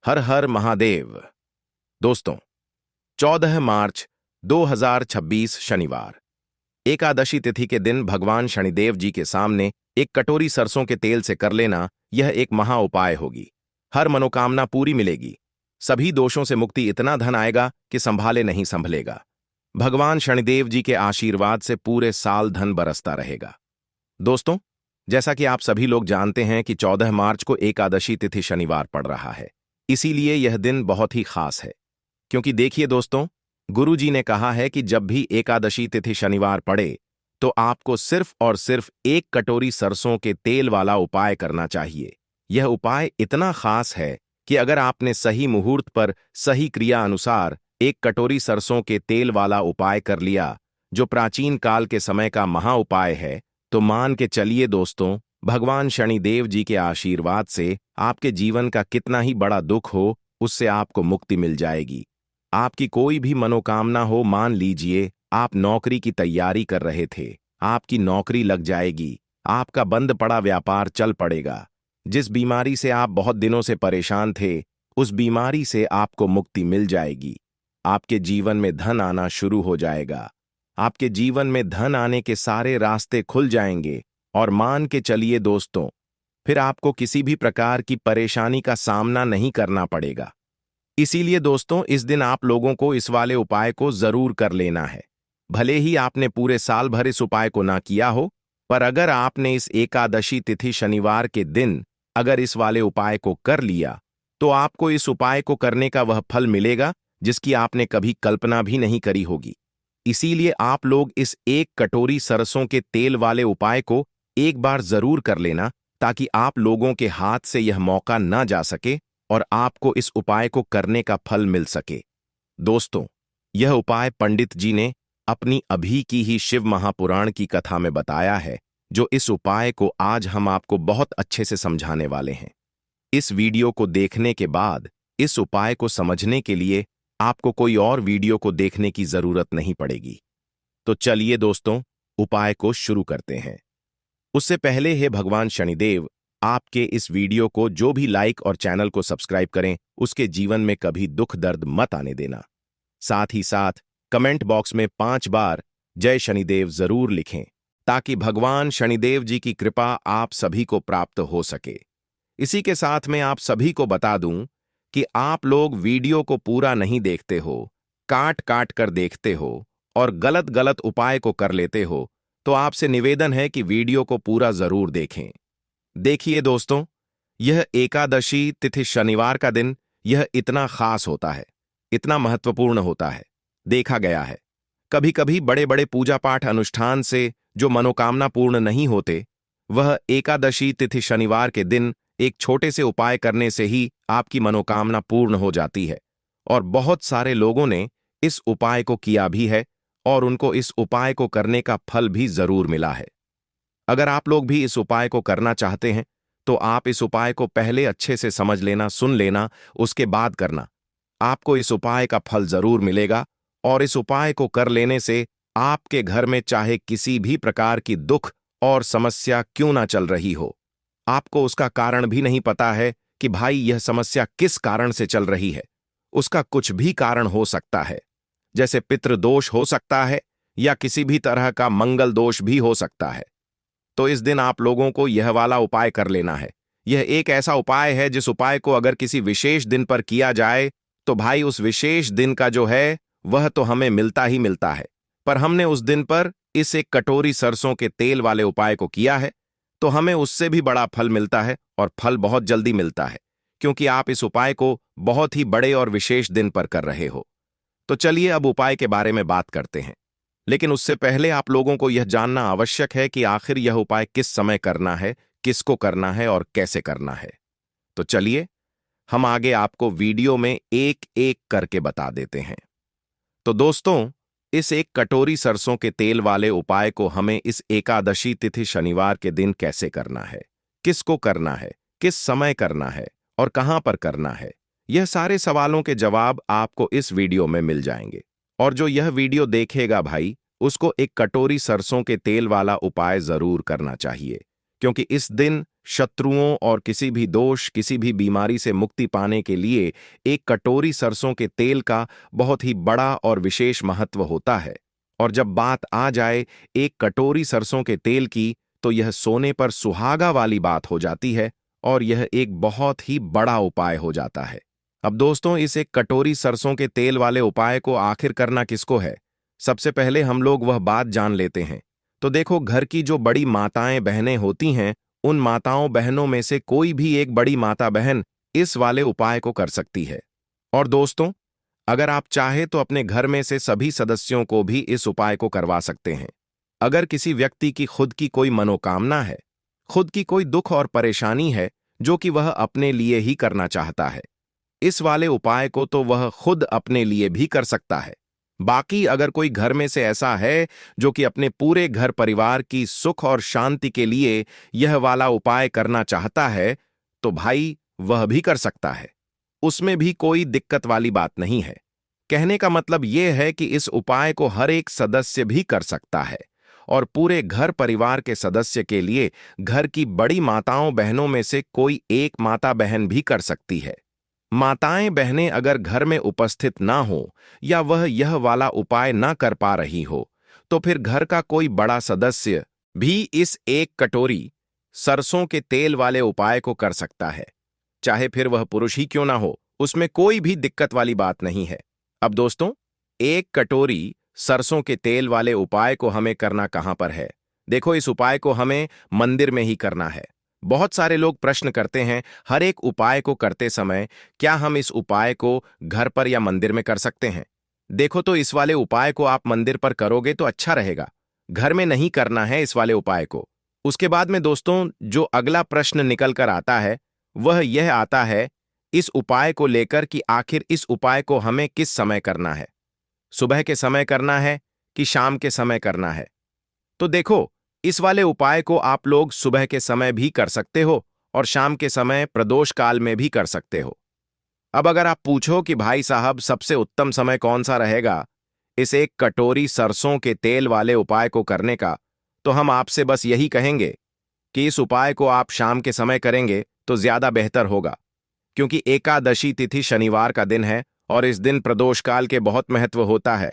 हर हर महादेव। दोस्तों, 14 मार्च 2026 शनिवार एकादशी तिथि के दिन भगवान शनिदेव जी के सामने एक कटोरी सरसों के तेल से कर लेना यह एक महा उपाय होगी। हर मनोकामना पूरी मिलेगी, सभी दोषों से मुक्ति, इतना धन आएगा कि संभाले नहीं संभलेगा। भगवान शनिदेव जी के आशीर्वाद से पूरे साल धन बरसता रहेगा। दोस्तों, जैसा कि आप सभी लोग जानते हैं कि 14 मार्च को एकादशी तिथि शनिवार पड़ रहा है, इसीलिए यह दिन बहुत ही खास है। क्योंकि देखिए दोस्तों, गुरु जी ने कहा है कि जब भी एकादशी तिथि शनिवार पड़े तो आपको सिर्फ और सिर्फ एक कटोरी सरसों के तेल वाला उपाय करना चाहिए। यह उपाय इतना खास है कि अगर आपने सही मुहूर्त पर सही क्रिया अनुसार एक कटोरी सरसों के तेल वाला उपाय कर लिया, जो प्राचीन काल के समय का महा उपाय है, तो मान के चलिए दोस्तों, भगवान शनिदेव जी के आशीर्वाद से आपके जीवन का कितना ही बड़ा दुख हो, उससे आपको मुक्ति मिल जाएगी। आपकी कोई भी मनोकामना हो, मान लीजिए आप नौकरी की तैयारी कर रहे थे, आपकी नौकरी लग जाएगी, आपका बंद पड़ा व्यापार चल पड़ेगा। जिस बीमारी से आप बहुत दिनों से परेशान थे, उस बीमारी से आपको मुक्ति मिल जाएगी। आपके जीवन में धन आना शुरू हो जाएगा। आपके जीवन में धन आने के सारे रास्ते खुल जाएंगे और मान के चलिए दोस्तों, फिर आपको किसी भी प्रकार की परेशानी का सामना नहीं करना पड़ेगा। इसीलिए दोस्तों, इस दिन आप लोगों को इस वाले उपाय को जरूर कर लेना है। भले ही आपने पूरे साल भर इस उपाय को ना किया हो, पर अगर आपने इस एकादशी तिथि शनिवार के दिन अगर इस वाले उपाय को कर लिया, तो आपको इस उपाय को करने का वह फल मिलेगा जिसकी आपने कभी कल्पना भी नहीं करी होगी। इसीलिए आप लोग इस एक कटोरी सरसों के तेल वाले उपाय को एक बार जरूर कर लेना, ताकि आप लोगों के हाथ से यह मौका ना जा सके और आपको इस उपाय को करने का फल मिल सके। दोस्तों, यह उपाय पंडित जी ने अपनी अभी की ही शिव महापुराण की कथा में बताया है, जो इस उपाय को आज हम आपको बहुत अच्छे से समझाने वाले हैं। इस वीडियो को देखने के बाद इस उपाय को समझने के लिए आपको कोई और वीडियो को देखने की जरूरत नहीं पड़ेगी। तो चलिए दोस्तों, उपाय को शुरू करते हैं। उससे पहले हे भगवान शनिदेव, आपके इस वीडियो को जो भी लाइक और चैनल को सब्सक्राइब करें, उसके जीवन में कभी दुख दर्द मत आने देना। साथ ही साथ कमेंट बॉक्स में 5 बार जय शनिदेव जरूर लिखें, ताकि भगवान शनिदेव जी की कृपा आप सभी को प्राप्त हो सके। इसी के साथ मैं आप सभी को बता दूं कि आप लोग वीडियो को पूरा नहीं देखते हो, काट काट कर देखते हो और गलत गलत उपाय को कर लेते हो, तो आपसे निवेदन है कि वीडियो को पूरा जरूर देखें। देखिए दोस्तों, यह एकादशी तिथि शनिवार का दिन यह इतना खास होता है, इतना महत्वपूर्ण होता है। देखा गया है कभी कभी बड़े बड़े पूजा पाठ अनुष्ठान से जो मनोकामना पूर्ण नहीं होते, वह एकादशी तिथि शनिवार के दिन एक छोटे से उपाय करने से ही आपकी मनोकामना पूर्ण हो जाती है। और बहुत सारे लोगों ने इस उपाय को किया भी है और उनको इस उपाय को करने का फल भी जरूर मिला है। अगर आप लोग भी इस उपाय को करना चाहते हैं, तो आप इस उपाय को पहले अच्छे से समझ लेना, सुन लेना, उसके बाद करना। आपको इस उपाय का फल जरूर मिलेगा और इस उपाय को कर लेने से आपके घर में चाहे किसी भी प्रकार की दुख और समस्या क्यों ना चल रही हो, आपको उसका कारण भी नहीं पता है कि भाई यह समस्या किस कारण से चल रही है। उसका कुछ भी कारण हो सकता है, जैसे पितृदोष हो सकता है या किसी भी तरह का मंगल दोष भी हो सकता है। तो इस दिन आप लोगों को यह वाला उपाय कर लेना है। यह एक ऐसा उपाय है जिस उपाय को अगर किसी विशेष दिन पर किया जाए, तो भाई उस विशेष दिन का जो है वह तो हमें मिलता ही मिलता है। पर हमने उस दिन पर इस एक कटोरी सरसों के तेल वाले उपाय को किया है, तो हमें उससे भी बड़ा फल मिलता है और फल बहुत जल्दी मिलता है, क्योंकि आप इस उपाय को बहुत ही बड़े और विशेष दिन पर कर रहे हो। तो चलिए अब उपाय के बारे में बात करते हैं। लेकिन उससे पहले आप लोगों को यह जानना आवश्यक है कि आखिर यह उपाय किस समय करना है, किसको करना है और कैसे करना है। तो चलिए हम आगे आपको वीडियो में एक एक करके बता देते हैं। तो दोस्तों, इस एक कटोरी सरसों के तेल वाले उपाय को हमें इस एकादशी तिथि शनिवार के दिन कैसे करना है, किसको करना है, किस समय करना है और कहां पर करना है, यह सारे सवालों के जवाब आपको इस वीडियो में मिल जाएंगे। और जो यह वीडियो देखेगा भाई, उसको एक कटोरी सरसों के तेल वाला उपाय जरूर करना चाहिए, क्योंकि इस दिन शत्रुओं और किसी भी दोष, किसी भी बीमारी से मुक्ति पाने के लिए एक कटोरी सरसों के तेल का बहुत ही बड़ा और विशेष महत्व होता है। और जब बात आ जाए एक कटोरी सरसों के तेल की, तो यह सोने पर सुहागा वाली बात हो जाती है और यह एक बहुत ही बड़ा उपाय हो जाता है। अब दोस्तों, इस एक कटोरी सरसों के तेल वाले उपाय को आखिर करना किसको है? सबसे पहले हम लोग वह बात जान लेते हैं। तो देखो, घर की जो बड़ी माताएं बहनें होती हैं, उन माताओं बहनों में से कोई भी एक बड़ी माता बहन इस वाले उपाय को कर सकती है। और दोस्तों, अगर आप चाहे तो अपने घर में से सभी सदस्यों को भी इस उपाय को करवा सकते हैं। अगर किसी व्यक्ति की खुद की कोई मनोकामना है, खुद की कोई दुख और परेशानी है जो कि वह अपने लिए ही करना चाहता है, इस वाले उपाय को तो वह खुद अपने लिए भी कर सकता है। बाकी अगर कोई घर में से ऐसा है जो कि अपने पूरे घर परिवार की सुख और शांति के लिए यह वाला उपाय करना चाहता है, तो भाई वह भी कर सकता है। उसमें भी कोई दिक्कत वाली बात नहीं है। कहने का मतलब यह है कि इस उपाय को हर एक सदस्य भी कर सकता है और पूरे घर परिवार के सदस्य के लिए घर की बड़ी माताओं बहनों में से कोई एक माता बहन भी कर सकती है। माताएं बहनें अगर घर में उपस्थित ना हो या वह यह वाला उपाय ना कर पा रही हो, तो फिर घर का कोई बड़ा सदस्य भी इस एक कटोरी सरसों के तेल वाले उपाय को कर सकता है। चाहे फिर वह पुरुष ही क्यों ना हो, उसमें कोई भी दिक्कत वाली बात नहीं है। अब दोस्तों, एक कटोरी सरसों के तेल वाले उपाय को हमें करना कहां पर है? देखो, इस उपाय को हमें मंदिर में ही करना है। बहुत सारे लोग प्रश्न करते हैं, हर एक उपाय को करते समय क्या हम इस उपाय को घर पर या मंदिर में कर सकते हैं? देखो, तो इस वाले उपाय को आप मंदिर पर करोगे तो अच्छा रहेगा। घर में नहीं करना है इस वाले उपाय को। उसके बाद में दोस्तों, जो अगला प्रश्न निकल कर आता है वह यह आता है इस उपाय को लेकर कि आखिर इस उपाय को हमें किस समय करना है? सुबह के समय करना है कि शाम के समय करना है? तो देखो, इस वाले उपाय को आप लोग सुबह के समय भी कर सकते हो और शाम के समय प्रदोष काल में भी कर सकते हो। अब अगर आप पूछो कि भाई साहब सबसे उत्तम समय कौन सा रहेगा इस एक कटोरी सरसों के तेल वाले उपाय को करने का, तो हम आपसे बस यही कहेंगे कि इस उपाय को आप शाम के समय करेंगे तो ज्यादा बेहतर होगा, क्योंकि एकादशी तिथि शनिवार का दिन है और इस दिन प्रदोष काल के बहुत महत्व होता है।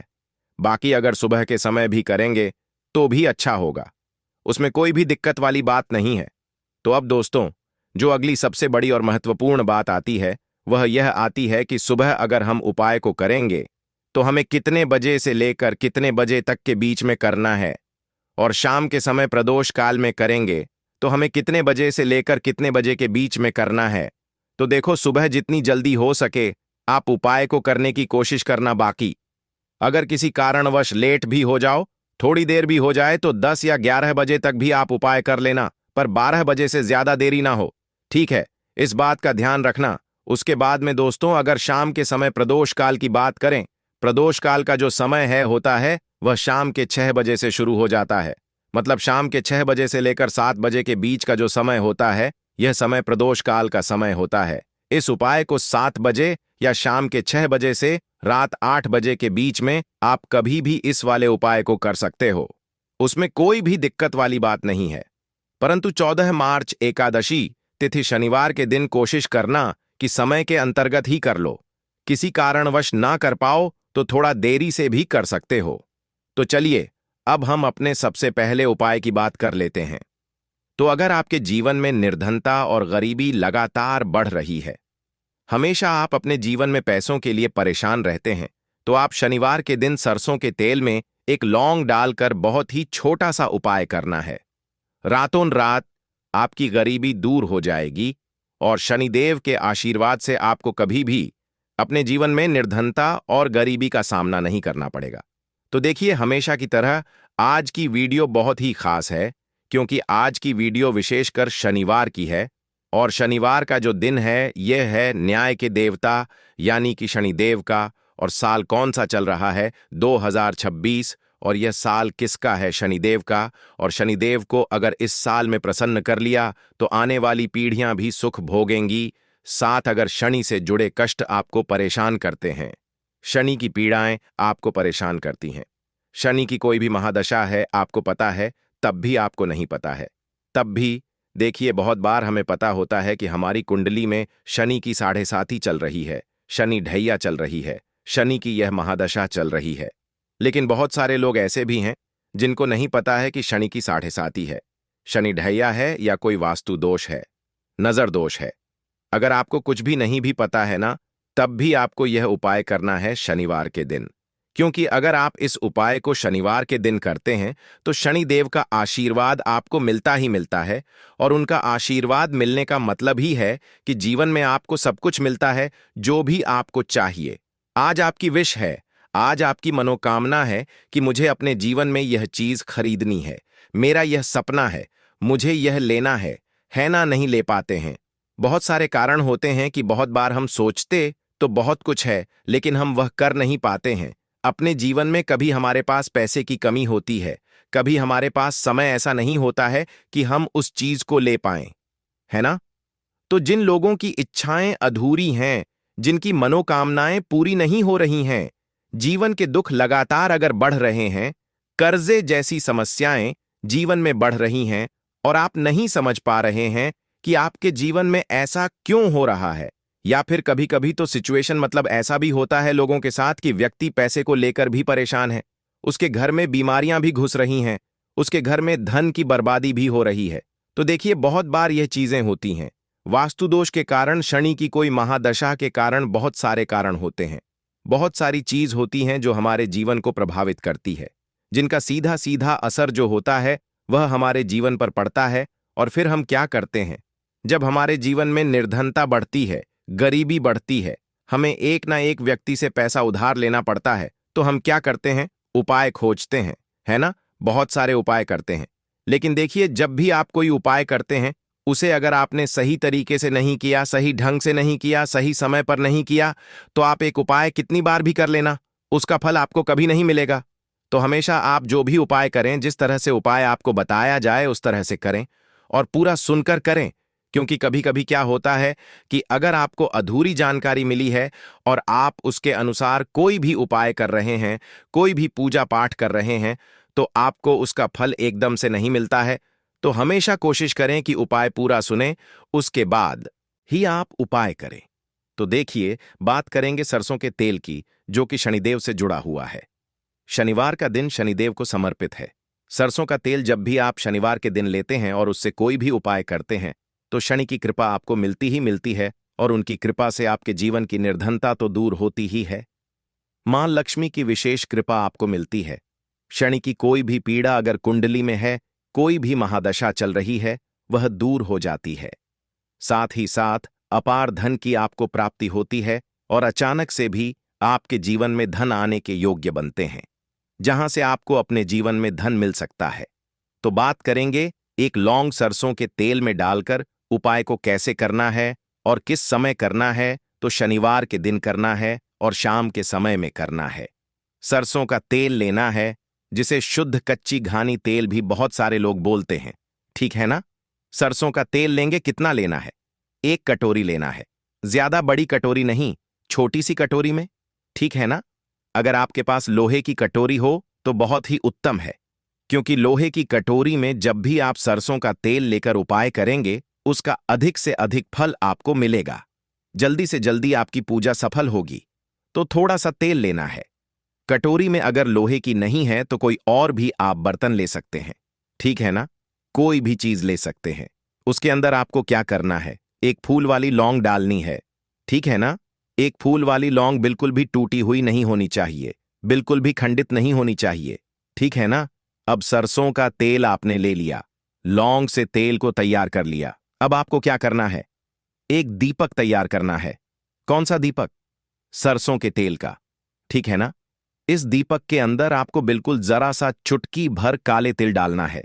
बाकी अगर सुबह के समय भी करेंगे तो भी अच्छा होगा, उसमें कोई भी दिक्कत वाली बात नहीं है। तो अब दोस्तों, जो अगली सबसे बड़ी और महत्वपूर्ण बात आती है वह यह आती है कि सुबह अगर हम उपाय को करेंगे तो हमें कितने बजे से लेकर कितने बजे तक के बीच में करना है, और शाम के समय प्रदोष काल में करेंगे तो हमें कितने बजे से लेकर कितने बजे के बीच में करना है। तो देखो, सुबह जितनी जल्दी हो सके आप उपाय को करने की कोशिश करना। बाकी अगर किसी कारणवश लेट भी हो जाओ, थोड़ी देर भी हो जाए, तो 10 या 11 बजे तक भी आप उपाय कर लेना, पर 12 बजे से ज्यादा देरी ना हो। ठीक है, इस बात का ध्यान रखना। उसके बाद में दोस्तों, अगर शाम के समय प्रदोष काल की बात करें, प्रदोष काल का जो समय है होता है वह शाम के 6 बजे से शुरू हो जाता है। मतलब शाम के 6 बजे से लेकर 7 बजे के बीच का जो समय होता है, यह समय प्रदोष काल का समय होता है। इस उपाय को 7 बजे या शाम के 6 बजे से रात 8 बजे के बीच में आप कभी भी इस वाले उपाय को कर सकते हो, उसमें कोई भी दिक्कत वाली बात नहीं है। परंतु 14 मार्च एकादशी तिथि शनिवार के दिन कोशिश करना कि समय के अंतर्गत ही कर लो। किसी कारणवश ना कर पाओ तो थोड़ा देरी से भी कर सकते हो। तो चलिए, अब हम अपने सबसे पहले उपाय की बात कर लेते हैं। तो अगर आपके जीवन में निर्धनता और गरीबी लगातार बढ़ रही है, हमेशा आप अपने जीवन में पैसों के लिए परेशान रहते हैं, तो आप शनिवार के दिन सरसों के तेल में एक लौंग डालकर बहुत ही छोटा सा उपाय करना है। रातों रात आपकी गरीबी दूर हो जाएगी और शनिदेव के आशीर्वाद से आपको कभी भी अपने जीवन में निर्धनता और गरीबी का सामना नहीं करना पड़ेगा। तो देखिए, हमेशा की तरह आज की वीडियो बहुत ही खास है, क्योंकि आज की वीडियो विशेषकर शनिवार की है और शनिवार का जो दिन है यह है न्याय के देवता यानी कि शनिदेव का। और साल कौन सा चल रहा है? 2026। और यह साल किसका है? शनिदेव का। और शनिदेव को अगर इस साल में प्रसन्न कर लिया तो आने वाली पीढ़ियां भी सुख भोगेंगी। साथ अगर शनि से जुड़े कष्ट आपको परेशान करते हैं, शनि की पीड़ाएं आपको परेशान करती हैं, शनि की कोई भी महादशा है आपको पता है तब भी आपको नहीं पता है, तब भी देखिए, बहुत बार हमें पता होता है कि हमारी कुंडली में शनि की 7.5 चल रही है, शनि ढैया चल रही है, शनि की यह महादशा चल रही है। लेकिन बहुत सारे लोग ऐसे भी हैं जिनको नहीं पता है कि शनि की 7.5 है, शनि ढैया है या कोई वास्तु दोष है, नजर दोष है। अगर आपको कुछ भी नहीं भी पता है ना, तब भी आपको यह उपाय करना है शनिवार के दिन। क्योंकि अगर आप इस उपाय को शनिवार के दिन करते हैं तो शनिदेव का आशीर्वाद आपको मिलता ही मिलता है। और उनका आशीर्वाद मिलने का मतलब ही है कि जीवन में आपको सब कुछ मिलता है जो भी आपको चाहिए। आज आपकी विश है, आज आपकी मनोकामना है कि मुझे अपने जीवन में यह चीज खरीदनी है, मेरा यह सपना है, मुझे यह लेना है ना? नहीं ले पाते हैं। बहुत सारे कारण होते हैं कि बहुत बार हम सोचते तो बहुत कुछ है लेकिन हम वह कर नहीं पाते हैं। अपने जीवन में कभी हमारे पास पैसे की कमी होती है, कभी हमारे पास समय ऐसा नहीं होता है कि हम उस चीज को ले पाएं, है ना? तो जिन लोगों की इच्छाएं अधूरी हैं, जिनकी मनोकामनाएं पूरी नहीं हो रही हैं, जीवन के दुख लगातार अगर बढ़ रहे हैं, कर्जे जैसी समस्याएं जीवन में बढ़ रही हैं और आप नहीं समझ पा रहे हैं कि आपके जीवन में ऐसा क्यों हो रहा है। या फिर कभी कभी तो सिचुएशन मतलब ऐसा भी होता है लोगों के साथ कि व्यक्ति पैसे को लेकर भी परेशान है, उसके घर में बीमारियां भी घुस रही हैं, उसके घर में धन की बर्बादी भी हो रही है। तो देखिए, बहुत बार यह चीजें होती हैं। वास्तु दोष के कारण, शनि की कोई महादशा के कारण बहुत सारे कारण होते हैं। बहुत सारी चीज होती हैं जो हमारे जीवन को प्रभावित करती है, जिनका सीधा सीधा असर जो होता है वह हमारे जीवन पर पड़ता है। और फिर हम क्या करते हैं? जब हमारे जीवन में निर्धनता बढ़ती है, गरीबी बढ़ती है, हमें एक ना एक व्यक्ति से पैसा उधार लेना पड़ता है, तो हम क्या करते हैं? उपाय खोजते हैं, है ना? बहुत सारे उपाय करते हैं। लेकिन देखिए, जब भी आप कोई उपाय करते हैं, उसे अगर आपने सही तरीके से नहीं किया, सही ढंग से नहीं किया, सही समय पर नहीं किया, तो आप एक उपाय कितनी बार भी कर लेना, उसका फल आपको कभी नहीं मिलेगा। तो हमेशा आप जो भी उपाय करें, जिस तरह से उपाय आपको बताया जाए उस तरह से करें और पूरा सुनकर करें। क्योंकि कभी कभी क्या होता है कि अगर आपको अधूरी जानकारी मिली है और आप उसके अनुसार कोई भी उपाय कर रहे हैं, कोई भी पूजा पाठ कर रहे हैं, तो आपको उसका फल एकदम से नहीं मिलता है। तो हमेशा कोशिश करें कि उपाय पूरा सुनें, उसके बाद ही आप उपाय करें। तो देखिए, बात करेंगे सरसों के तेल की, जो कि शनिदेव से जुड़ा हुआ है। शनिवार का दिन शनिदेव को समर्पित है। सरसों का तेल जब भी आप शनिवार के दिन लेते हैं और उससे कोई भी उपाय करते हैं, तो शनि की कृपा आपको मिलती ही मिलती है और उनकी कृपा से आपके जीवन की निर्धनता तो दूर होती ही है, मां लक्ष्मी की विशेष कृपा आपको मिलती है। शनि की कोई भी पीड़ा अगर कुंडली में है, कोई भी महादशा चल रही है, वह दूर हो जाती है। साथ ही साथ अपार धन की आपको प्राप्ति होती है और अचानक से भी आपके जीवन में धन आने के योग्य बनते हैं, जहां से आपको अपने जीवन में धन मिल सकता है। तो बात करेंगे एक लौंग सरसों के तेल में डालकर उपाय को कैसे करना है और किस समय करना है। तो शनिवार के दिन करना है और शाम के समय में करना है। सरसों का तेल लेना है, जिसे शुद्ध कच्ची घानी तेल भी बहुत सारे लोग बोलते हैं, ठीक है ना? सरसों का तेल लेंगे, कितना लेना है? 1 कटोरी लेना है। ज्यादा बड़ी कटोरी नहीं, छोटी सी कटोरी में, ठीक है ना? अगर आपके पास लोहे की कटोरी हो तो बहुत ही उत्तम है, क्योंकि लोहे की कटोरी में जब भी आप सरसों का तेल लेकर उपाय करेंगे, उसका अधिक से अधिक फल आपको मिलेगा, जल्दी से जल्दी आपकी पूजा सफल होगी। तो थोड़ा सा तेल लेना है। कटोरी में अगर लोहे की नहीं है तो कोई और भी आप बर्तन ले सकते हैं, ठीक है ना? कोई भी चीज ले सकते हैं। उसके अंदर आपको क्या करना है? एक फूल वाली लौंग डालनी है, ठीक है ना? एक फूल वाली लौंग बिल्कुल भी टूटी हुई नहीं होनी चाहिए, बिल्कुल भी खंडित नहीं होनी चाहिए, ठीक है ना? अब सरसों का तेल आपने ले लिया, लौंग से तेल को तैयार कर लिया। अब आपको क्या करना है? एक दीपक तैयार करना है। कौन सा दीपक? सरसों के तेल का, ठीक है ना? इस दीपक के अंदर आपको बिल्कुल जरा सा चुटकी भर काले तिल डालना है।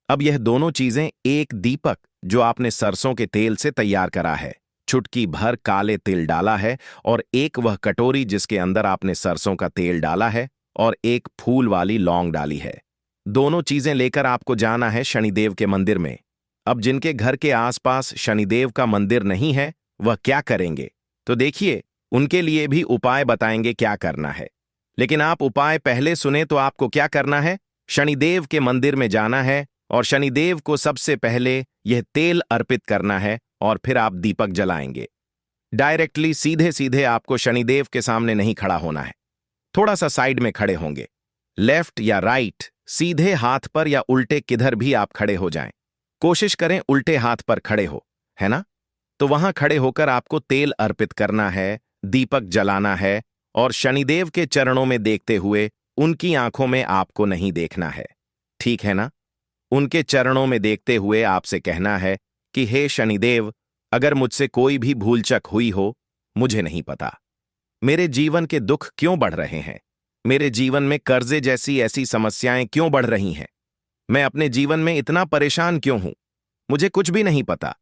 अब यह दोनों चीजें, एक दीपक जो आपने सरसों के तेल से तैयार करा है, चुटकी भर काले तिल डाला है, और एक वह कटोरी जिसके अंदर आपने सरसों का तेल डाला है, और एक फूल वाली लौंग डाली है। दोनों चीजें लेकर आपको जाना है शनिदेव के मंदिर में। अब जिनके घर के आसपास शनिदेव का मंदिर नहीं है, वह क्या करेंगे? तो देखिए, उनके लिए भी उपाय बताएंगे क्या करना है। लेकिन आप उपाय पहले सुने तो आपको क्या करना है? शनिदेव के मंदिर में जाना है और शनिदेव को सबसे पहले यह तेल अर्पित करना है और फिर आप दीपक जलाएंगे। डायरेक्टली सीधे सीधे आपको शनिदेव के सामने नहीं खड़ा होना है, थोड़ा सा साइड में खड़े होंगे, लेफ्ट या राइट, सीधे हाथ पर या उल्टे किधर भी आप खड़े हो जाएं। कोशिश करें उल्टे हाथ पर खड़े हो, है ना? तो वहां खड़े होकर आपको तेल अर्पित करना है, दीपक जलाना है और शनिदेव के चरणों में देखते हुए उनकी आंखों में आपको नहीं देखना है, ठीक है ना? उनके चरणों में देखते हुए आपसे कहना है कि हे शनिदेव, अगर मुझसे कोई भी भूलचक हुई हो, मुझे नहीं पता। मेरे जीवन के दुख क्यों बढ़ रहे हैं? मेरे जीवन में कर्जे जैसी ऐसी समस्याएं क्यों बढ़ रही हैं? मैं अपने जीवन में इतना परेशान क्यों हूं? मुझे कुछ भी नहीं पता,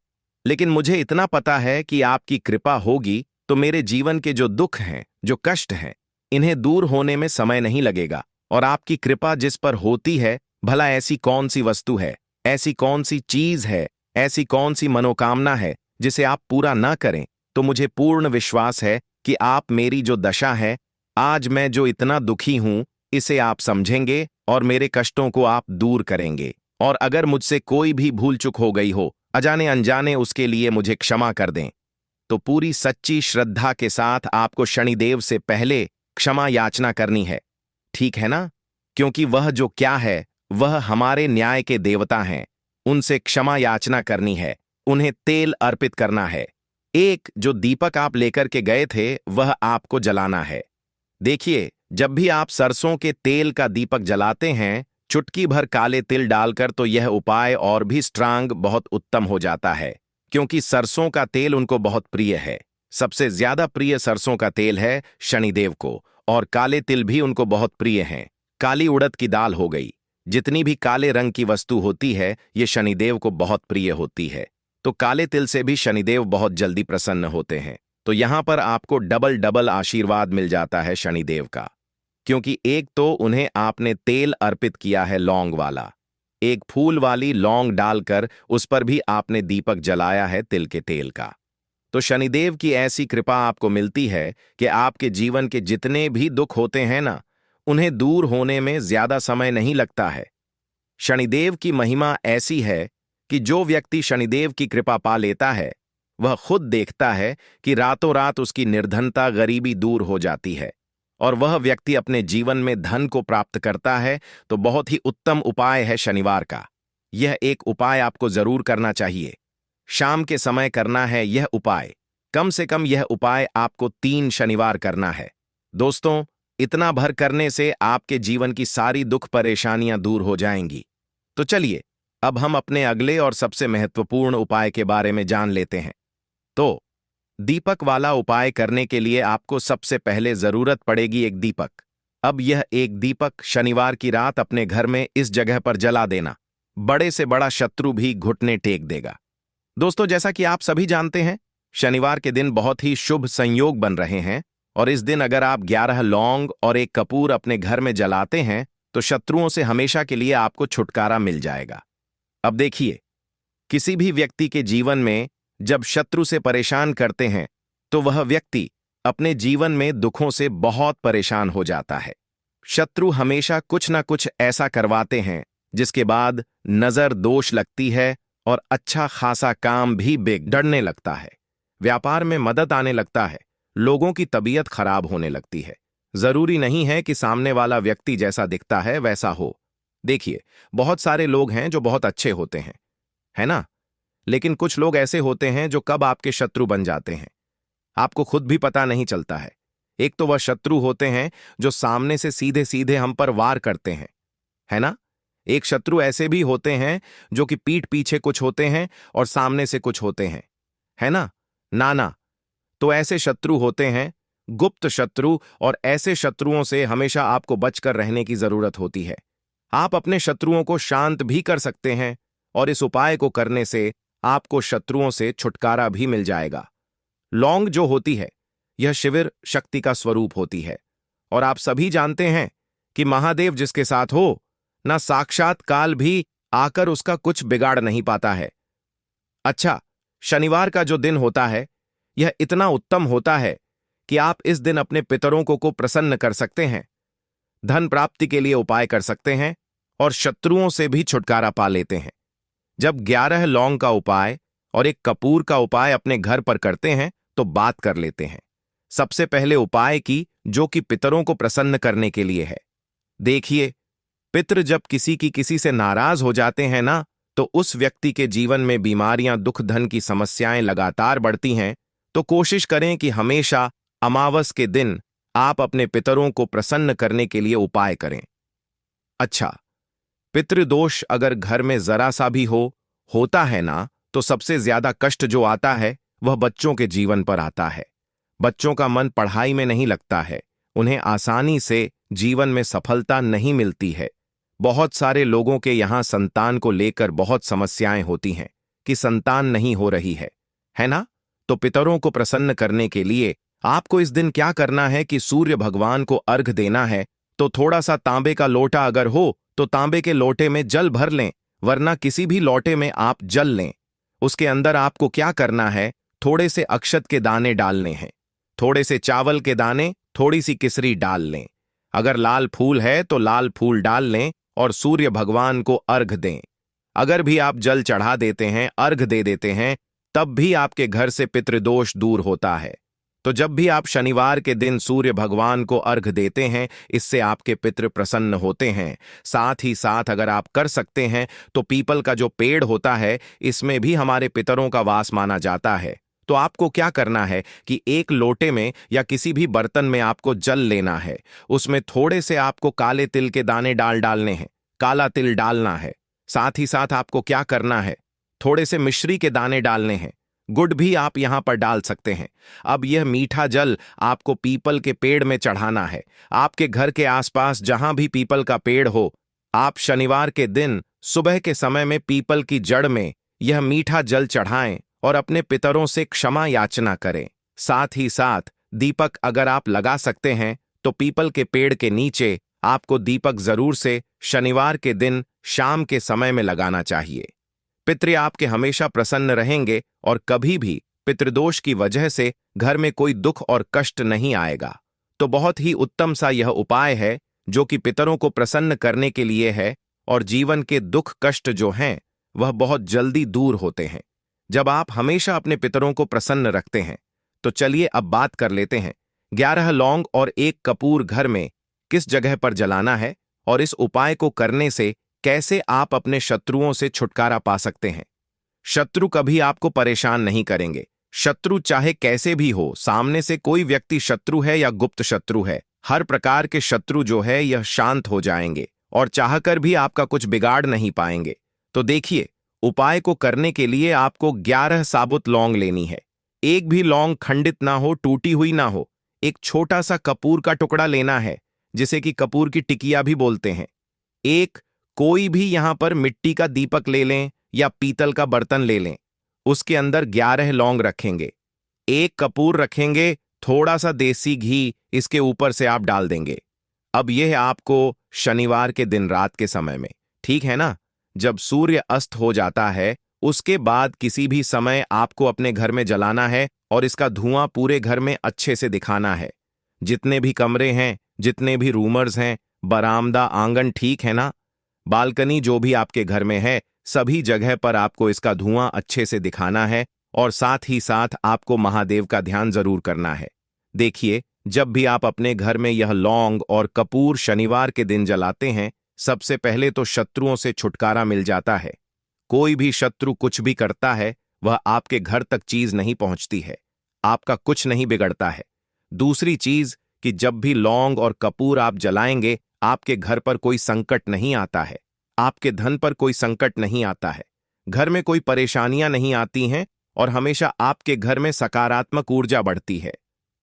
लेकिन मुझे इतना पता है कि आपकी कृपा होगी तो मेरे जीवन के जो दुख हैं, जो कष्ट हैं, इन्हें दूर होने में समय नहीं लगेगा। और आपकी कृपा जिस पर होती है, भला ऐसी कौन सी वस्तु है, ऐसी कौन सी चीज है, ऐसी कौन सी मनोकामना है जिसे आप पूरा ना करें? तो मुझे पूर्ण विश्वास है कि आप मेरी जो दशा है, आज मैं जो इतना दुखी हूं, इसे आप समझेंगे और मेरे कष्टों को आप दूर करेंगे। और अगर मुझसे कोई भी भूल चूक हो गई हो, अजाने अनजाने, उसके लिए मुझे क्षमा कर दें। तो पूरी सच्ची श्रद्धा के साथ आपको शनिदेव से पहले क्षमा याचना करनी है, ठीक है ना? क्योंकि वह जो क्या है, वह हमारे न्याय के देवता हैं। उनसे क्षमा याचना करनी है, उन्हें तेल अर्पित करना है। एक जो दीपक आप लेकर के गए थे, वह आपको जलाना है। देखिए, जब भी आप सरसों के तेल का दीपक जलाते हैं, चुटकी भर काले तिल डालकर, तो यह उपाय और भी स्ट्रांग, बहुत उत्तम हो जाता है। क्योंकि सरसों का तेल उनको बहुत प्रिय है। सबसे ज्यादा प्रिय सरसों का तेल है शनिदेव को, और काले तिल भी उनको बहुत प्रिय हैं। काली उड़द की दाल हो गई, जितनी भी काले रंग की वस्तु होती है, ये शनिदेव को बहुत प्रिय होती है। तो काले तिल से भी शनिदेव बहुत जल्दी प्रसन्न होते हैं। तो यहां पर आपको डबल डबल आशीर्वाद मिल जाता है शनिदेव का। क्योंकि एक तो उन्हें आपने तेल अर्पित किया है लौंग वाला, एक फूल वाली लौंग डालकर उस पर भी आपने दीपक जलाया है तिल के तेल का। तो शनिदेव की ऐसी कृपा आपको मिलती है कि आपके जीवन के जितने भी दुख होते हैं ना, उन्हें दूर होने में ज्यादा समय नहीं लगता है। शनिदेव की महिमा ऐसी है कि जो व्यक्ति शनिदेव की कृपा पा लेता है, वह खुद देखता है कि रातों रात उसकी निर्धनता, गरीबी दूर हो जाती है और वह व्यक्ति अपने जीवन में धन को प्राप्त करता है। तो बहुत ही उत्तम उपाय है शनिवार का। यह एक उपाय आपको जरूर करना चाहिए। शाम के समय करना है यह उपाय। कम से कम यह उपाय आपको 3 शनिवार करना है। दोस्तों, इतना भर करने से आपके जीवन की सारी दुख परेशानियां दूर हो जाएंगी। तो चलिए, अब हम अपने अगले और सबसे महत्वपूर्ण उपाय के बारे में जान लेते हैं। तो दीपक वाला उपाय करने के लिए आपको सबसे पहले जरूरत पड़ेगी एक दीपक। अब यह एक दीपक शनिवार की रात अपने घर में इस जगह पर जला देना, बड़े से बड़ा शत्रु भी घुटने टेक देगा। दोस्तों, जैसा कि आप सभी जानते हैं, शनिवार के दिन बहुत ही शुभ संयोग बन रहे हैं और इस दिन अगर आप 11 लौंग और एक कपूर अपने घर में जलाते हैं, तो शत्रुओं से हमेशा के लिए आपको छुटकारा मिल जाएगा। अब देखिए, किसी भी व्यक्ति के जीवन में जब शत्रु से परेशान करते हैं, तो वह व्यक्ति अपने जीवन में दुखों से बहुत परेशान हो जाता है। शत्रु हमेशा कुछ ना कुछ ऐसा करवाते हैं जिसके बाद नजर दोष लगती है और अच्छा खासा काम भी बिगड़ने लगता है। व्यापार में मदद आने लगता है, लोगों की तबीयत खराब होने लगती है। जरूरी नहीं है कि सामने वाला व्यक्ति जैसा दिखता है वैसा हो। देखिए, बहुत सारे लोग हैं जो बहुत अच्छे होते हैं, है ना? लेकिन कुछ लोग ऐसे होते हैं जो कब आपके शत्रु बन जाते हैं, आपको खुद भी पता नहीं चलता है। एक तो वह शत्रु होते हैं जो सामने से सीधे सीधे हम पर वार करते हैं, है ना? एक शत्रु ऐसे भी होते हैं जो कि पीठ पीछे कुछ होते हैं और सामने से कुछ होते हैं, है ना? नाना, तो ऐसे शत्रु होते हैं गुप्त शत्रु, और ऐसे शत्रुओं से हमेशा आपको बचकर रहने की जरूरत होती है। आप अपने शत्रुओं को शांत भी कर सकते हैं और इस उपाय को करने से आपको शत्रुओं से छुटकारा भी मिल जाएगा। लौंग जो होती है, यह शिविर शक्ति का स्वरूप होती है और आप सभी जानते हैं कि महादेव जिसके साथ हो, ना साक्षात काल भी आकर उसका कुछ बिगाड़ नहीं पाता है। अच्छा, शनिवार का जो दिन होता है, यह इतना उत्तम होता है कि आप इस दिन अपने पितरों को प्रसन्न कर सकते हैं, धन प्राप्ति के लिए उपाय कर सकते हैं और शत्रुओं से भी छुटकारा पा लेते हैं। जब 11 लौंग का उपाय और एक कपूर का उपाय अपने घर पर करते हैं तो बात कर लेते हैं सबसे पहले उपाय की, जो कि पितरों को प्रसन्न करने के लिए है। देखिए, पितृ जब किसी से नाराज हो जाते हैं ना, तो उस व्यक्ति के जीवन में बीमारियां, दुख, धन की समस्याएं लगातार बढ़ती हैं। तो कोशिश करें कि हमेशा अमावस के दिन आप अपने पितरों को प्रसन्न करने के लिए उपाय करें। अच्छा, पितृदोष अगर घर में जरा सा भी होता है ना, तो सबसे ज्यादा कष्ट जो आता है वह बच्चों के जीवन पर आता है। बच्चों का मन पढ़ाई में नहीं लगता है, उन्हें आसानी से जीवन में सफलता नहीं मिलती है। बहुत सारे लोगों के यहाँ संतान को लेकर बहुत समस्याएं होती हैं कि संतान नहीं हो रही है ना? तो पितरों को प्रसन्न करने के लिए आपको इस दिन क्या करना है कि सूर्य भगवान को अर्घ देना है। तो थोड़ा सा तांबे का लोटा अगर हो तो तांबे के लोटे में जल भर लें, वरना किसी भी लोटे में आप जल लें। उसके अंदर आपको क्या करना है, थोड़े से अक्षत के दाने डालने हैं, थोड़े से चावल के दाने, थोड़ी सी किसरी डाल लें। अगर लाल फूल है तो लाल फूल डाल लें और सूर्य भगवान को अर्घ दें। अगर भी आप जल चढ़ा देते हैं, अर्घ दे देते हैं, तब भी आपके घर से पितृदोष दूर होता है। तो जब भी आप शनिवार के दिन सूर्य भगवान को अर्घ देते हैं, इससे आपके पितृ प्रसन्न होते हैं। साथ ही साथ अगर आप कर सकते हैं तो पीपल का जो पेड़ होता है, इसमें भी हमारे पितरों का वास माना जाता है। तो आपको क्या करना है कि एक लोटे में या किसी भी बर्तन में आपको जल लेना है, उसमें थोड़े से आपको काले तिल के दाने डालने हैं, काला तिल डालना है। साथ ही साथ आपको क्या करना है, थोड़े से मिश्री के दाने डालने हैं, गुड़ भी आप यहां पर डाल सकते हैं। अब यह मीठा जल आपको पीपल के पेड़ में चढ़ाना है। आपके घर के आसपास जहां भी पीपल का पेड़ हो, आप शनिवार के दिन सुबह के समय में पीपल की जड़ में यह मीठा जल चढ़ाएं और अपने पितरों से क्षमा याचना करें। साथ ही साथ दीपक अगर आप लगा सकते हैं तो पीपल के पेड़ के नीचे आपको दीपक जरूर से शनिवार के दिन शाम के समय में लगाना चाहिए। पितृ आपके हमेशा प्रसन्न रहेंगे और कभी भी पितृदोष की वजह से घर में कोई दुख और कष्ट नहीं आएगा। तो बहुत ही उत्तम सा यह उपाय है जो कि पितरों को प्रसन्न करने के लिए है, और जीवन के दुख कष्ट जो हैं वह बहुत जल्दी दूर होते हैं जब आप हमेशा अपने पितरों को प्रसन्न रखते हैं। तो चलिए अब बात कर लेते हैं 11 लौंग और 1 कपूर घर में किस जगह पर जलाना है और इस उपाय को करने से कैसे आप अपने शत्रुओं से छुटकारा पा सकते हैं। शत्रु कभी आपको परेशान नहीं करेंगे। शत्रु चाहे कैसे भी हो, सामने से कोई व्यक्ति शत्रु है या गुप्त शत्रु है, हर प्रकार के शत्रु जो है यह शांत हो जाएंगे और चाहकर भी आपका कुछ बिगाड़ नहीं पाएंगे। तो देखिए, उपाय को करने के लिए आपको 11 साबुत लौंग लेनी है। एक भी लौंग खंडित ना हो, टूटी हुई ना हो। एक छोटा सा कपूर का टुकड़ा लेना है, जिसे कि कपूर की टिकिया भी बोलते हैं। एक कोई भी यहां पर मिट्टी का दीपक ले लें या पीतल का बर्तन ले लें, उसके अंदर 11 लौंग रखेंगे, एक कपूर रखेंगे, थोड़ा सा देसी घी इसके ऊपर से आप डाल देंगे। अब यह आपको शनिवार के दिन रात के समय में, ठीक है ना, जब सूर्य अस्त हो जाता है, उसके बाद किसी भी समय आपको अपने घर में जलाना है और इसका धुआं पूरे घर में अच्छे से दिखाना है। जितने भी कमरे हैं, जितने भी रूमर्स हैं, बरामदा, आंगन, ठीक है ना, बालकनी जो भी आपके घर में है, सभी जगह पर आपको इसका धुआं अच्छे से दिखाना है। और साथ ही साथ आपको महादेव का ध्यान जरूर करना है। देखिए, जब भी आप अपने घर में यह लौंग और कपूर शनिवार के दिन जलाते हैं, सबसे पहले तो शत्रुओं से छुटकारा मिल जाता है। कोई भी शत्रु कुछ भी करता है, वह आपके घर तक चीज नहीं पहुंचती है, आपका कुछ नहीं बिगड़ता है। दूसरी चीज कि जब भी लौंग और कपूर आप जलाएंगे, आपके घर पर कोई संकट नहीं आता है, आपके धन पर कोई संकट नहीं आता है, घर में कोई परेशानियां नहीं आती हैं और हमेशा आपके घर में सकारात्मक ऊर्जा बढ़ती है,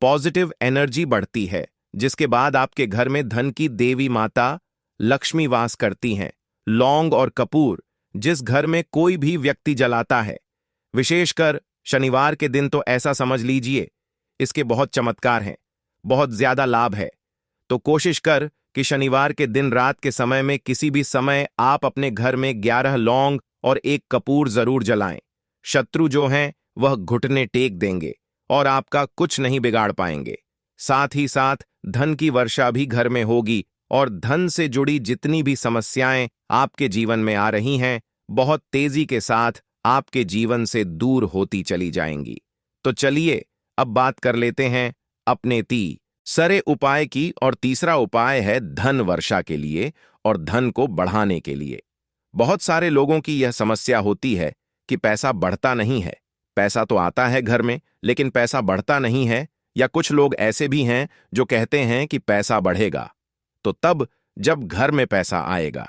पॉजिटिव एनर्जी बढ़ती है, जिसके बाद आपके घर में धन की देवी माता लक्ष्मी वास करती हैं। लौंग और कपूर जिस घर में कोई भी व्यक्ति जलाता है, विशेषकर शनिवार के दिन, तो ऐसा समझ लीजिए इसके बहुत चमत्कार हैं, बहुत ज्यादा लाभ है। तो कोशिश कर कि शनिवार के दिन रात के समय में किसी भी समय आप अपने घर में 11 लौंग और 1 कपूर जरूर जलाएं। शत्रु जो हैं वह घुटने टेक देंगे और आपका कुछ नहीं बिगाड़ पाएंगे। साथ ही साथ धन की वर्षा भी घर में होगी और धन से जुड़ी जितनी भी समस्याएं आपके जीवन में आ रही हैं, बहुत तेजी के साथ आपके जीवन से दूर होती चली जाएंगी। तो चलिए अब बात कर लेते हैं अपने सरे उपाय की। और तीसरा उपाय है धन वर्षा के लिए और धन को बढ़ाने के लिए। बहुत सारे लोगों की यह समस्या होती है कि पैसा बढ़ता नहीं है। पैसा तो आता है घर में, लेकिन पैसा बढ़ता नहीं है। या कुछ लोग ऐसे भी हैं जो कहते हैं कि पैसा बढ़ेगा तो तब जब घर में पैसा आएगा।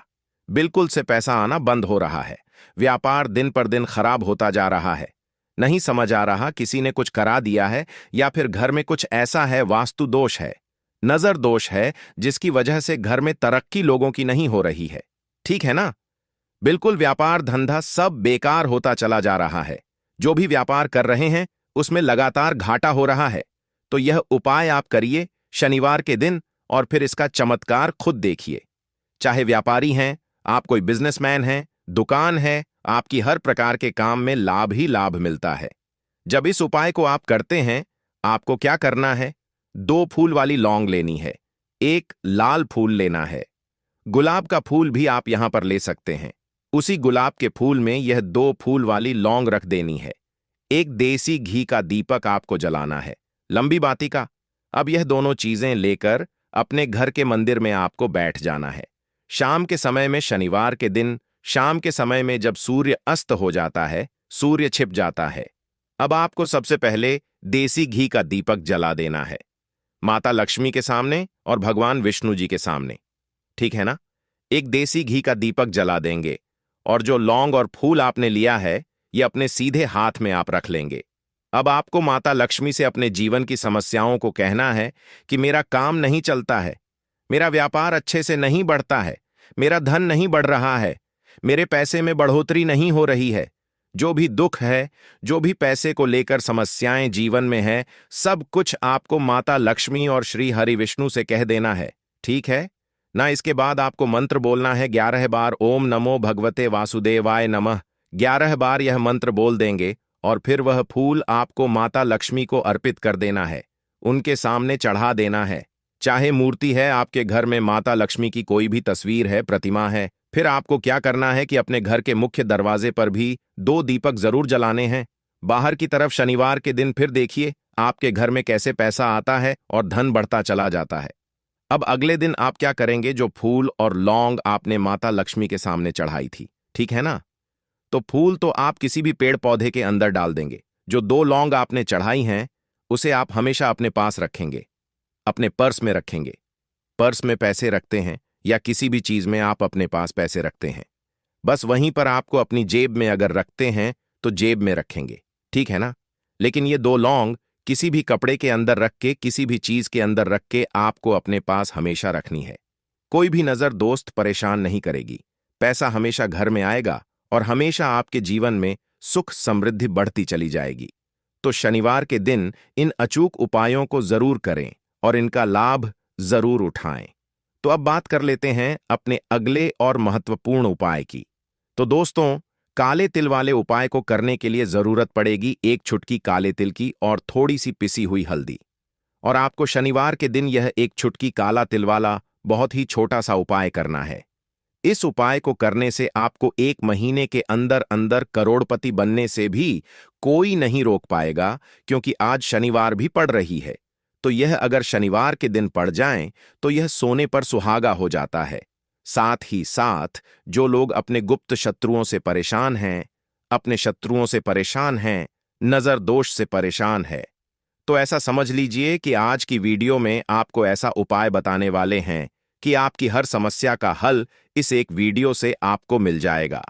बिल्कुल से पैसा आना बंद हो रहा है। व्यापार दिन पर दिन खराब होता जा रहा है। नहीं समझ आ रहा, किसी ने कुछ करा दिया है या फिर घर में कुछ ऐसा है, वास्तु दोष है, नजर दोष है, जिसकी वजह से घर में तरक्की लोगों की नहीं हो रही है। ठीक है ना? बिल्कुल व्यापार धंधा सब बेकार होता चला जा रहा है। जो भी व्यापार कर रहे हैं उसमें लगातार घाटा हो रहा है। तो यह उपाय आप करिए शनिवार के दिन और फिर इसका चमत्कार खुद देखिए। चाहे व्यापारी हैं, आप कोई बिजनेसमैन हैं, दुकान है, आपकी हर प्रकार के काम में लाभ ही लाभ मिलता है। जब इस उपाय को आप करते हैं, आपको क्या करना है? 2 फूल वाली लौंग लेनी है, 1 लाल फूल लेना है। गुलाब का फूल भी आप यहां पर ले सकते हैं। उसी गुलाब के फूल में यह 2 फूल वाली लौंग रख देनी है। 1 देसी घी का दीपक आपको जलाना है, लंबी बाती का। अब यह दोनों चीजें लेकर अपने घर के मंदिर में आपको बैठ जाना है। शाम के समय में, शनिवार के दिन शाम के समय में जब सूर्य अस्त हो जाता है, सूर्य छिप जाता है, अब आपको सबसे पहले देसी घी का दीपक जला देना है, माता लक्ष्मी के सामने और भगवान विष्णु जी के सामने। ठीक है ना? एक देसी घी का दीपक जला देंगे और जो लौंग और फूल आपने लिया है, ये अपने सीधे हाथ में आप रख लेंगे। अब आपको माता लक्ष्मी से अपने जीवन की समस्याओं को कहना है कि मेरा काम नहीं चलता है, मेरा व्यापार अच्छे से नहीं बढ़ता है, मेरा धन नहीं बढ़ रहा है, मेरे पैसे में बढ़ोतरी नहीं हो रही है। जो भी दुख है, जो भी पैसे को लेकर समस्याएं जीवन में है, सब कुछ आपको माता लक्ष्मी और श्री हरि विष्णु से कह देना है। ठीक है ना? इसके बाद आपको मंत्र बोलना है 11 बार, ओम नमो भगवते वासुदेवाय नमः। 11 बार यह मंत्र बोल देंगे और फिर वह फूल आपको माता लक्ष्मी को अर्पित कर देना है, उनके सामने चढ़ा देना है। चाहे मूर्ति है आपके घर में, माता लक्ष्मी की कोई भी तस्वीर है, प्रतिमा है, फिर आपको क्या करना है कि अपने घर के मुख्य दरवाजे पर भी 2 दीपक जरूर जलाने हैं। बाहर की तरफ शनिवार के दिन फिर देखिए आपके घर में कैसे पैसा आता है और धन बढ़ता चला जाता है। अब अगले दिन आप क्या करेंगे? जो फूल और लौंग आपने माता लक्ष्मी के सामने चढ़ाई थी, ठीक है ना, तो फूल तो आप किसी भी पेड़ पौधे के अंदर डाल देंगे। जो 2 लौंग आपने चढ़ाई हैं उसे आप हमेशा अपने पास रखेंगे, अपने पर्स में रखेंगे। पर्स में पैसे रखते हैं या किसी भी चीज में आप अपने पास पैसे रखते हैं, बस वहीं पर आपको अपनी जेब में अगर रखते हैं तो जेब में रखेंगे। ठीक है ना? लेकिन ये 2 लौंग किसी भी कपड़े के अंदर रख के, किसी भी चीज के अंदर रख के आपको अपने पास हमेशा रखनी है। कोई भी नजर दोस्त परेशान नहीं करेगी। पैसा हमेशा घर में आएगा और हमेशा आपके जीवन में सुख समृद्धि बढ़ती चली जाएगी। तो शनिवार के दिन इन अचूक उपायों को जरूर करें और इनका लाभ जरूर उठाएं। तो अब बात कर लेते हैं अपने अगले और महत्वपूर्ण उपाय की। तो दोस्तों, काले तिल वाले उपाय को करने के लिए जरूरत पड़ेगी 1 चुटकी काले तिल की और थोड़ी सी पिसी हुई हल्दी। और आपको शनिवार के दिन यह 1 चुटकी काला तिल वाला बहुत ही छोटा सा उपाय करना है। इस उपाय को करने से आपको 1 महीने के अंदर अंदर करोड़पति बनने से भी कोई नहीं रोक पाएगा, क्योंकि आज शनिवार भी पड़ रही है। तो यह अगर शनिवार के दिन पड़ जाएं तो यह सोने पर सुहागा हो जाता है। साथ ही साथ जो लोग अपने गुप्त शत्रुओं से परेशान हैं, अपने शत्रुओं से परेशान हैं, नजर दोष से परेशान है, तो ऐसा समझ लीजिए कि आज की वीडियो में आपको ऐसा उपाय बताने वाले हैं कि आपकी हर समस्या का हल इस एक वीडियो से आपको मिल जाएगा।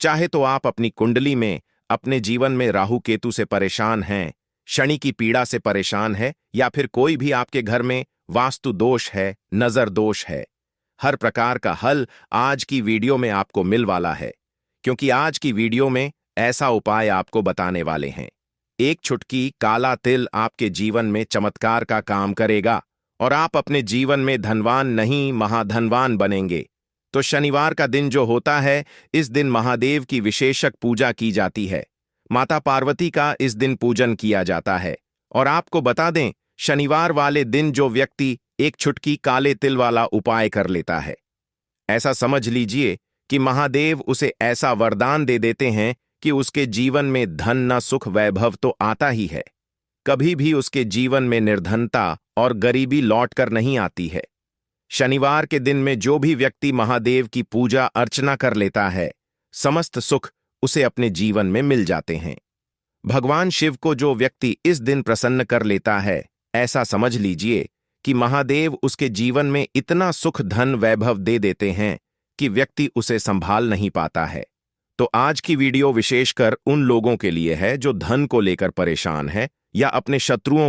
चाहे तो आप अपनी कुंडली में, अपने जीवन में राहु केतु से परेशान हैं, शनि की पीड़ा से परेशान है, या फिर कोई भी आपके घर में वास्तु दोष है, नजर दोष है, हर प्रकार का हल आज की वीडियो में आपको मिल वाला है। क्योंकि आज की वीडियो में ऐसा उपाय आपको बताने वाले हैं। 1 चुटकी काला तिल आपके जीवन में चमत्कार का काम करेगा और आप अपने जीवन में धनवान नहीं, महाधनवान बनेंगे। तो शनिवार का दिन जो होता है, इस दिन महादेव की विशेषक पूजा की जाती है। माता पार्वती का इस दिन पूजन किया जाता है। और आपको बता दें, शनिवार वाले दिन जो व्यक्ति एक छुटकी काले तिल वाला उपाय कर लेता है। ऐसा समझ लीजिए कि महादेव उसे ऐसा वरदान दे देते हैं कि उसके जीवन में धन न सुख वैभव तो आता ही है, कभी भी उसके जीवन में निर्धनता और गरीबी लौटकर नहीं आती है। शनिवार के दिन में जो भी व्यक्ति महादेव की पूजा अर्चना कर लेता है, समस्त सुख उसे अपने जीवन में मिल जाते हैं। भगवान शिव को जो व्यक्ति इस दिन प्रसन्न कर लेता है, ऐसा समझ लीजिए कि महादेव उसके जीवन में इतना सुख धन वैभव दे देते हैं कि व्यक्ति उसे संभाल नहीं पाता है। तो आज की वीडियो विशेषकर उन लोगों के लिए है जो धन को लेकर परेशान है या अपने शत्रुओं